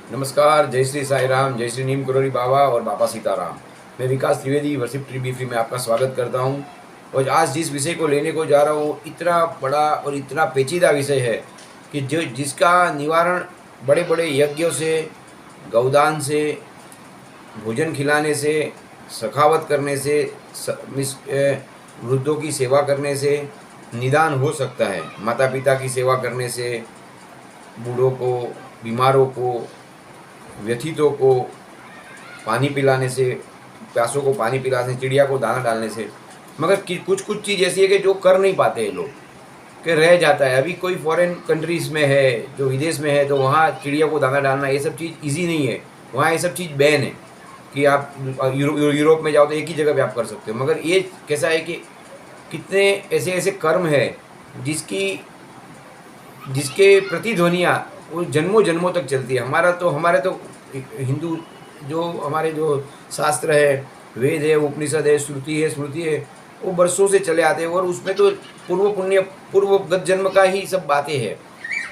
नमस्कार, जय श्री साई राम, जय श्री नीम करोली बाबा और बाबा सीताराम। मैं विकास त्रिवेदी वर्शिप ट्री बी में आपका स्वागत करता हूं। और आज जिस विषय को लेने को जा रहा हूं, इतना बड़ा और इतना पेचीदा विषय है कि जिसका निवारण बड़े बड़े यज्ञों से, गौदान से, भोजन खिलाने से, सखावत करने से, वृद्धों की सेवा करने से निदान हो सकता है। माता पिता की सेवा करने से, बूढ़ों को, बीमारों को, व्यथितों को पानी पिलाने से, प्यासों को पानी पिलाने से, चिड़िया को दाना डालने से। मगर कुछ कुछ चीज़ ऐसी है कि जो कर नहीं पाते हैं लोग, कि रह जाता है। अभी कोई फॉरेन कंट्रीज़ में है, जो विदेश में है, तो वहाँ चिड़िया को दाना डालना ये सब चीज़ ईजी नहीं है। वहाँ ये सब चीज़ बैन है कि आप यूरोप में जाओ तो एक ही जगह पे आप कर सकते हो। मगर ये कैसा है कि कितने ऐसे ऐसे कर्म है जिसके प्रतिध्वनियाँ वो जन्मों जन्मों तक चलती है। हमारे तो हिंदू जो हमारे जो शास्त्र है, वेद है, उपनिषद है, श्रुति है, स्मृति है, वो बरसों से चले आते हैं। और उसमें तो पूर्वगत जन्म का ही सब बातें हैं।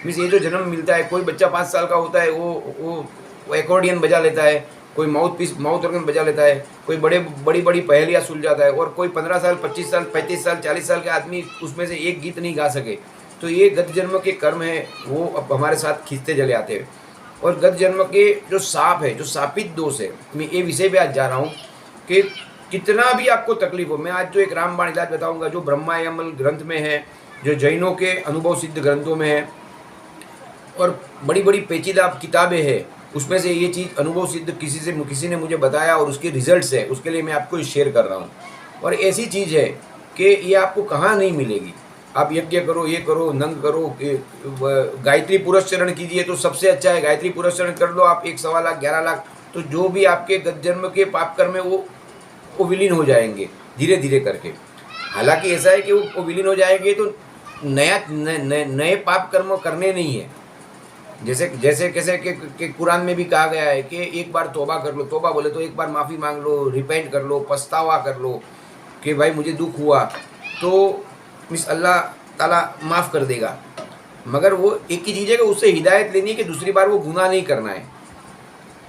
मीन्स ये जो जन्म मिलता है, कोई बच्चा 5 साल का होता है, वो एकॉर्डियन बजा लेता है, कोई माउथ ऑर्गन बजा लेता है, कोई बड़ी बड़ी पहेलियाँ सुलझाता है, और कोई 15 साल, 25 साल, 35 साल, 40 साल के आदमी उसमें से एक गीत नहीं गा सके। तो ये गत जन्म के कर्म है, वो अब हमारे साथ खींचते चले आते हैं। और गत जन्म के जो साप है, जो सापित दोष है, मैं ये विषय पे आज जा रहा हूँ कि कितना भी आपको तकलीफ हो। मैं आज जो एक रामबाण इलाज बताऊंगा, जो ब्रह्मायमल ग्रंथ में है, जो जैनों के अनुभव सिद्ध ग्रंथों में है, और बड़ी बड़ी पेचीदा किताबें हैं, उसमें से ये चीज़ अनुभव सिद्ध किसी ने मुझे बताया और उसके रिजल्ट्स है, उसके लिए मैं आपको शेयर कर रहा हूँ। और ऐसी चीज़ है कि ये आपको कहाँ नहीं मिलेगी। आप यज्ञ करो, ये करो, नंग करो, गायत्री पुरस्चरण कीजिए तो सबसे अच्छा है। गायत्री पुरस्चरण कर लो आप, 1-1.25 लाख, 11 लाख, तो जो भी आपके गत जन्म के पाप कर्म है वो विलीन हो जाएंगे धीरे धीरे करके। हालांकि ऐसा है कि वो विलीन हो जाएंगे तो नए पाप कर्म करने नहीं है। जैसे जैसे कैसे कि कुरान में भी कहा गया है कि एक बार तौबा कर लो। तौबा बोले तो एक बार माफ़ी मांग लो, रिपेंट कर लो, पछतावा कर लो कि भाई मुझे दुख हुआ, तो मिस अल्लाह ताला माफ़ कर देगा। मगर वो एक ही चीज़ है कि उससे हिदायत लेनी है कि दूसरी बार वो गुनाह नहीं करना है।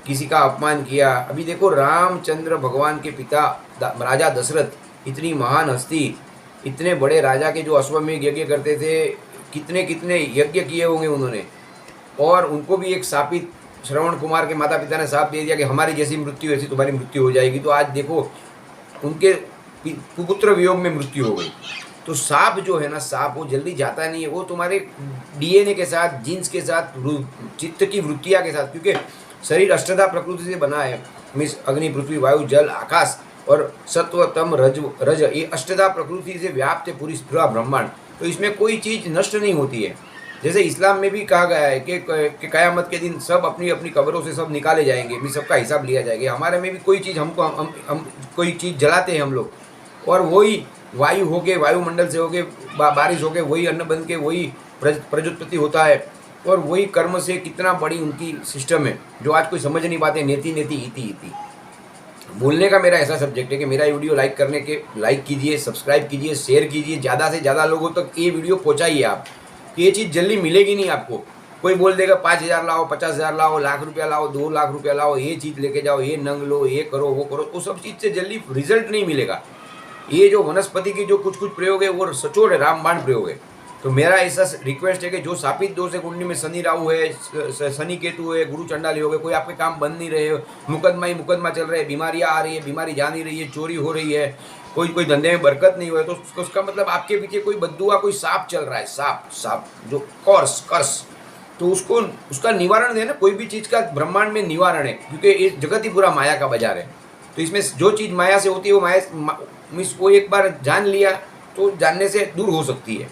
किसी का अपमान किया, अभी देखो रामचंद्र भगवान के पिता राजा दशरथ, इतनी महान हस्ती, इतने बड़े राजा के जो अश्वमेध यज्ञ करते थे, कितने कितने यज्ञ किए होंगे उन्होंने। और उनको भी एक शापित श्रवण कुमार के माता पिता ने शाप दे दिया कि हमारी जैसी मृत्यु ऐसी तुम्हारी मृत्यु हो जाएगी। तो आज देखो उनके पुत्र वियोग में मृत्यु हो गई। तो सांप जो है ना, सांप वो जल्दी जाता नहीं है, वो तुम्हारे डीएनए के साथ, जीन्स के साथ, चित्त की वृत्तियाँ के साथ, क्योंकि शरीर अष्टधा प्रकृति से बना है। मीन्स अग्नि, पृथ्वी, वायु, जल, आकाश और सत्व, तम, रज, ये अष्टधा प्रकृति से व्याप्त है पूरी ब्रह्मांड। तो इसमें कोई चीज़ नष्ट नहीं होती है। जैसे इस्लाम में भी कहा गया है कि क़यामत के दिन सब अपनी अपनी कब्रों से सब निकाले जाएंगे, भी सबका हिसाब लिया जाएगा। हमारे में भी कोई चीज़ हम कोई चीज़ जलाते हैं हम लोग, और वही वायु हो के, वायुमंडल से हो के बारिश हो के, वही अन्न बन के, वही प्रजुत्पत्ति होता है। और वही कर्म से कितना बड़ी उनकी सिस्टम है जो आज कोई समझ नहीं पाते। नेति नेति इति इति बोलने का मेरा ऐसा सब्जेक्ट है कि मेरा वीडियो लाइक कीजिए, सब्सक्राइब कीजिए, शेयर कीजिए, ज़्यादा से ज़्यादा लोगों तक ये वीडियो पहुँचाइए आप। ये चीज़ जल्दी मिलेगी नहीं आपको। कोई बोल देगा 5,000 लाओ, 50,000 लाओ, लाख रुपया लाओ, 2 लाख रुपया लाओ, ये चीज़ लेके जाओ, ये नंग लो, ये करो, वो करो, तो सब चीज़ से जल्दी रिजल्ट नहीं मिलेगा। ये जो वनस्पति की जो कुछ कुछ प्रयोग है वो सचोट है, रामबाण प्रयोग है। तो मेरा ऐसा रिक्वेस्ट है कि जो शापित दोष है, कुंडली में शनि राहु है, शनि केतु है, गुरु चंडाली हो गए, कोई आपके काम बन नहीं रहे, मुकदमा ही मुकदमा चल रहे हैं, बीमारियाँ आ रही है, बीमारी जा नहीं रही है, चोरी हो रही है, कोई धंधे में बरकत नहीं हुआ, तो उसका मतलब आपके पीछे कोई बद्दुआ, कोई सांप चल रहा है। सांप जो कर्स, तो उसका निवारण है ना। कोई भी चीज़ का ब्रह्मांड में निवारण है, क्योंकि इस जगत ही पूरा माया का बाजार है। तो इसमें जो चीज़ माया से होती है वो माया मीन्स को एक बार जान लिया तो जानने से दूर हो सकती है,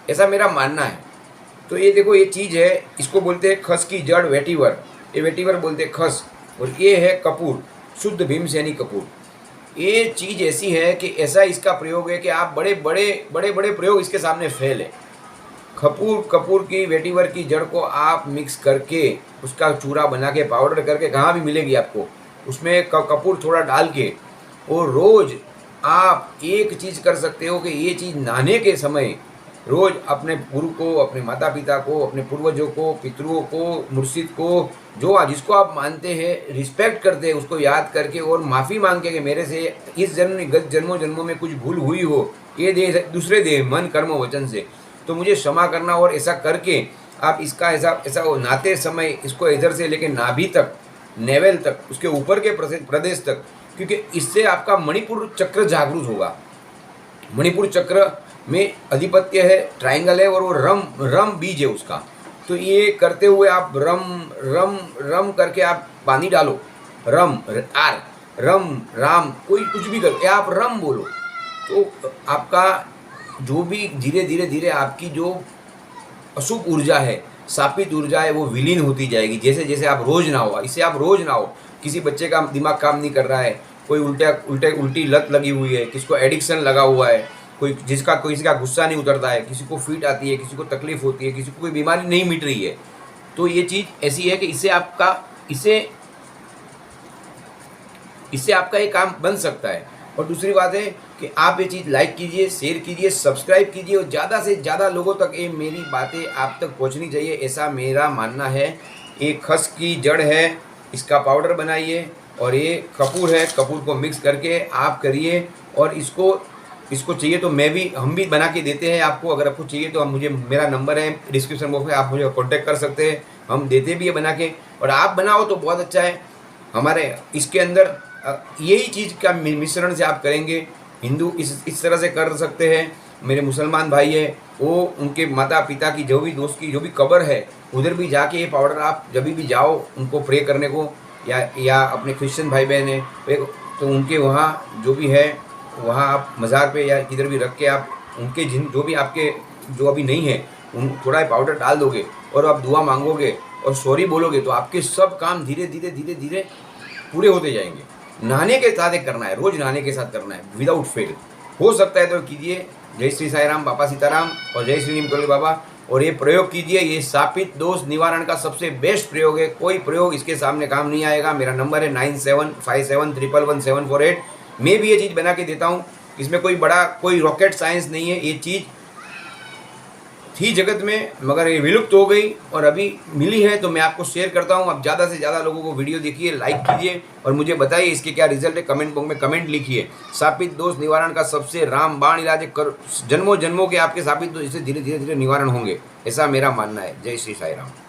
ऐसा मेरा मानना है। तो ये देखो, ये चीज़ है, इसको बोलते हैं खस की जड़, वेटिवर, ये वेटिवर बोलते हैं खस। और ये है कपूर, शुद्ध भीमसेनी कपूर। ये चीज़ ऐसी है कि ऐसा इसका प्रयोग है कि आप बड़े बड़े प्रयोग इसके सामने फेल है। कपूर की, वेटिवर की जड़ को आप मिक्स करके उसका चूरा बना के, पाउडर करके, कहाँ भी मिलेगी आपको, उसमें कपूर थोड़ा डाल के, और रोज़ आप एक चीज़ कर सकते हो कि ये चीज़ नहाने के समय रोज़ अपने गुरु को, अपने माता पिता को, अपने पूर्वजों को, पितरों को, मुर्शिद को, जो जिसको आप मानते हैं, रिस्पेक्ट करते हैं, उसको याद करके और माफ़ी मांग के कि मेरे से इस जन्म गत जन्मों में कुछ भूल हुई हो, ये देह दूसरे देह मन कर्म वचन से, तो मुझे क्षमा करना। और ऐसा करके आप इसका ऐसा ऐसा वो नहाते समय इसको इधर से लेके नाभि तक, नेवल तक, उसके ऊपर के प्रदेश तक, क्योंकि इससे आपका मणिपुर चक्र जागरूक होगा। मणिपुर चक्र में अधिपत्य है, ट्रायंगल है और वो रम रम बीज है उसका। तो ये करते हुए आप रम रम रम करके आप पानी डालो, रम आर रम राम, कोई कुछ भी करो या आप रम बोलो, तो आपका जो भी धीरे धीरे धीरे आपकी जो अशुभ ऊर्जा है, सापित ऊर्जा है, वो विलीन होती जाएगी। जैसे जैसे आप रोज ना हो, इससे आप रोज ना हो। किसी बच्चे का दिमाग काम नहीं कर रहा है, कोई उल्टी लत लगी हुई है, किसी को एडिक्शन लगा हुआ है, किसी का गुस्सा नहीं उतरता है, किसी को फीट आती है, किसी को तकलीफ होती है, किसी को कोई बीमारी नहीं मिट रही है, तो ये चीज़ ऐसी है कि इससे आपका ये काम बन सकता है। और दूसरी बात है कि आप ये चीज़ लाइक कीजिए, शेयर कीजिए, सब्सक्राइब कीजिए और ज़्यादा से ज़्यादा लोगों तक ये मेरी बातें आप तक पहुंचनी चाहिए, ऐसा मेरा मानना है। ये खस की जड़ है, इसका पाउडर बनाइए और ये कपूर है, कपूर को मिक्स करके आप करिए। और इसको चाहिए तो हम भी बना के देते हैं आपको। अगर आपको चाहिए तो मेरा नंबर है डिस्क्रिप्शन बॉक्स में, आप मुझे कांटेक्ट कर सकते हैं, हम देते भी है बना के। और आप बनाओ तो बहुत अच्छा है। हमारे इसके अंदर यही चीज़ का मिश्रण से आप करेंगे। हिंदू इस तरह से कर सकते हैं। मेरे मुसलमान भाई है, वो उनके माता पिता की जो भी दोस्त की जो भी कब्र है, उधर भी जाके ये पाउडर आप जब भी जाओ उनको प्रे करने को, या अपने क्रिश्चियन भाई बहन है तो उनके वहाँ जो भी है, वहाँ आप मज़ार पे या किधर भी रख के आप उनके जो भी आपके जो अभी नहीं है, उन थोड़ा पाउडर डाल दोगे और आप दुआ मांगोगे और सॉरी बोलोगे, तो आपके सब काम धीरे धीरे धीरे धीरे पूरे होते जाएंगे। नहाने के साथ एक करना है, रोज नहाने के साथ करना है, विदाउट फेल। हो सकता है तो कीजिए। जय श्री साई राम, बाबा सीताराम और जय श्री नीम करोली बाबा। और ये प्रयोग कीजिए, ये सापित दोष निवारण का सबसे बेस्ट प्रयोग है। कोई प्रयोग इसके सामने काम नहीं आएगा। मेरा नंबर है 9757111748। मैं भी ये चीज़ बना के देता हूँ। इसमें कोई रॉकेट साइंस नहीं है। ये चीज़ थी जगत में, मगर ये विलुप्त हो गई और अभी मिली है, तो मैं आपको शेयर करता हूँ। आप ज़्यादा से ज़्यादा लोगों को वीडियो देखिए, लाइक कीजिए और मुझे बताइए इसके क्या रिजल्ट है। कमेंट बॉक्स में कमेंट लिखिए। सापित दोष निवारण का सबसे रामबाण इलाज है। जन्मों जन्मों के आपके सापित दोष इससे धीरे धीरे धीरे निवारण होंगे, ऐसा मेरा मानना है। जय श्री साई राम।